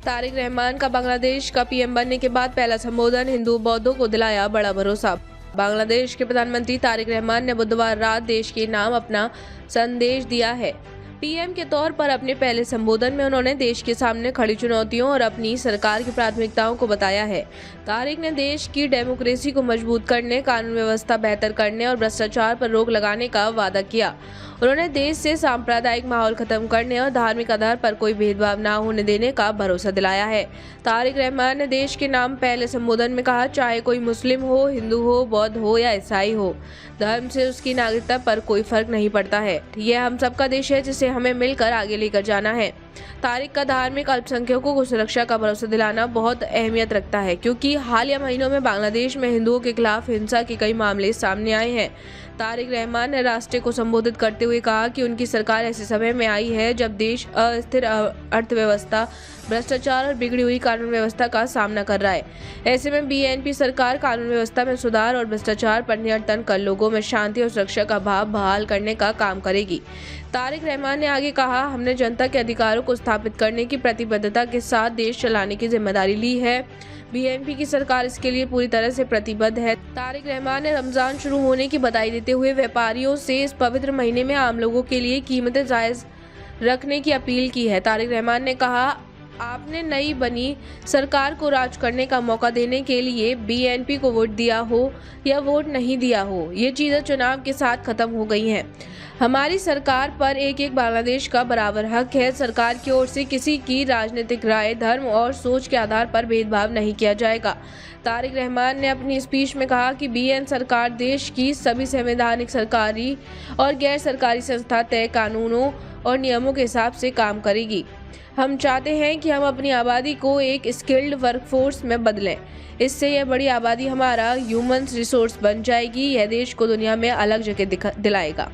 तारिक रहमान का बांग्लादेश का पीएम बनने के बाद पहला संबोधन हिंदू बौद्धों को दिलाया बड़ा भरोसा। बांग्लादेश के प्रधानमंत्री तारिक रहमान ने बुधवार रात देश के नाम अपना संदेश दिया है। पीएम के तौर पर अपने पहले संबोधन में उन्होंने देश के सामने खड़ी चुनौतियों और अपनी सरकार की प्राथमिकताओं को बताया है। तारिक ने देश की डेमोक्रेसी को मजबूत करने, कानून व्यवस्था बेहतर करने और भ्रष्टाचार पर रोक लगाने का वादा किया। उन्होंने देश से सांप्रदायिक माहौल खत्म करने और धार्मिक आधार पर कोई भेदभाव न होने देने का भरोसा दिलाया है। तारिक रहमान ने देश के नाम पहले संबोधन में कहा, चाहे कोई मुस्लिम हो, हिंदू हो, बौद्ध हो या ईसाई हो, धर्म से उसकी नागरिकता पर कोई फर्क नहीं पड़ता है। यह हम सबका देश है जिसे हमें मिलकर आगे लेकर जाना है। तारिक का धार्मिक अल्पसंख्यकों को सुरक्षा का भरोसा दिलाना बहुत अहमियत रखता है, क्योंकि हालिया महीनों में बांग्लादेश में हिंदुओं के खिलाफ हिंसा के कई मामले सामने आए हैं। तारिक रहमान ने राष्ट्र को संबोधित करते हुए कहा कि उनकी सरकार ऐसे समय में आई है जब देश अस्थिर अर्थव्यवस्था, भ्रष्टाचार और बिगड़ी हुई कानून व्यवस्था का सामना कर रहा है। ऐसे में बीएनपी सरकार कानून व्यवस्था में सुधार और भ्रष्टाचार पर नियंत्रण कर लोगों में शांति और सुरक्षा का भाव बहाल करने का काम करेगी। तारिक रहमान ने आगे कहा, हमने जनता के अधिकारों को स्थापित करने की प्रतिबद्धता के साथ देश चलाने की जिम्मेदारी ली है। बीएनपी की सरकार इसके लिए पूरी तरह से प्रतिबद्ध है। तारिक रहमान ने रमजान शुरू होने की बधाई देते हुए व्यापारियों से इस पवित्र महीने में आम लोगों के लिए कीमतें जायज रखने की अपील की है। तारिक रहमान ने कहा, आपने नई बनी सरकार को राज करने का मौका देने के लिए बीएनपी को वोट दिया हो या वोट नहीं दिया हो, ये चीज़ें चुनाव के साथ खत्म हो गई हैं। हमारी सरकार पर एक एक बांग्लादेश का बराबर हक है। सरकार की ओर से किसी की राजनीतिक राय, धर्म और सोच के आधार पर भेदभाव नहीं किया जाएगा। तारिक रहमान ने अपनी स्पीच में कहा कि बीएन सरकार देश की सभी संवैधानिक, सरकारी और गैर सरकारी संस्था तय कानूनों और नियमों के हिसाब से काम करेगी। हम चाहते हैं कि हम अपनी आबादी को एक स्किल्ड वर्कफोर्स में बदलें। इससे यह बड़ी आबादी हमारा ह्यूमन रिसोर्स बन जाएगी। यह देश को दुनिया में अलग जगह दिलाएगा।